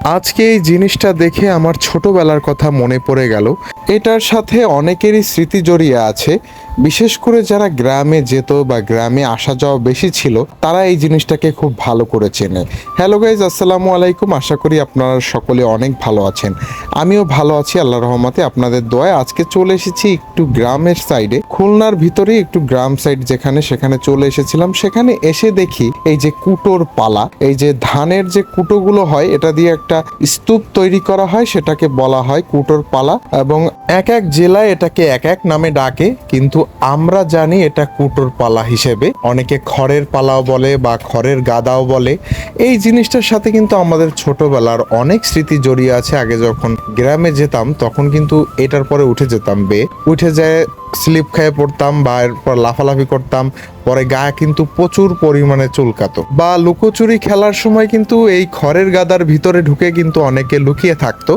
আজকে এই জিনিসটা দেখে আমার ছোটবেলার কথা মনে পড়ে গেল। এটার সাথে অনেকেরই স্মৃতি জড়িয়ে আছে। বিশেষ করে যারা গ্রামে যেত বা গ্রামে আসা যাওয়া বেশি ছিল, তারা এই জিনিসটাকে খুব ভালো করে চেনে। হ্যালো গাইজ, আসসালামু আলাইকুম। আশা করি আপনারা সকলে অনেক ভালো আছেন। আমিও ভালো আছি আল্লাহর রহমতে, আপনাদের দোয়ায়। আজকে চলে এসেছি একটু গ্রামের সাইডে, খুলনার ভিতরে একটু গ্রাম সাইড সেখানে চলে এসেছিলাম। সেখানে এসে দেখি এই যে কুটোর পালা, এই যে ধানের যে কুটোগুলো হয়, এটা দিয়ে একটা স্তূপ তৈরি করা হয়, সেটাকে বলা হয় কুটোর পালা। এবং এক এক জেলায় এটাকে এক এক নামে ডাকে, কিন্তু আমরা জানি এটা কুটোর পালা হিসেবে। অনেকে খড়ের পালাও বলে বা খড়ের গাদাও বলে। এই জিনিসটার সাথে কিন্তু আমাদের ছোটবেলার অনেক স্মৃতি জড়িয়ে আছে। আগে যখন গ্রামে যেতাম তখন কিন্তু এটার পরে উঠে যেতাম, উঠে যায় স্লিপ খেয়ে পড়তাম বা এরপর লাফালাফি করতাম। পরে গায়ে কিন্তু প্রচুর পরিমাণে চুলকাতো। বা লুকোচুরি খেলার সময় কিন্তু এই খড়ের গাদার ভিতরে ঢুকে কিন্তু অনেকে লুকিয়ে থাকতো,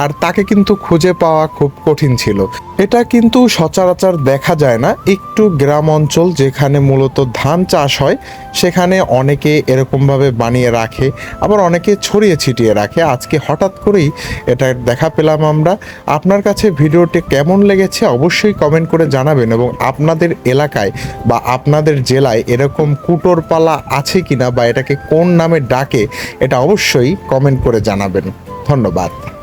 আর তাকে কিন্তু খুঁজে পাওয়া খুব কঠিন ছিল। এটা কিন্তু সচরাচর দেখা যায় না। একটু গ্রাম অঞ্চল যেখানে মূলত ধান চাষ হয়, সেখানে অনেকে এরকমভাবে বানিয়ে রাখে, আবার অনেকে ছড়িয়ে ছিটিয়ে রাখে। আজকে হঠাৎ করেই এটা দেখা পেলাম আমরা। আপনার কাছে ভিডিওটি কেমন লেগেছে অবশ্যই কমেন্ট করে জানাবেন, এবং আপনাদের এলাকায় বা আপনাদের জেলায় এরকম কুটোর পালা আছে কিনা বা এটাকে কোন নামে ডাকে, এটা অবশ্যই কমেন্ট করে জানাবেন। ধন্যবাদ।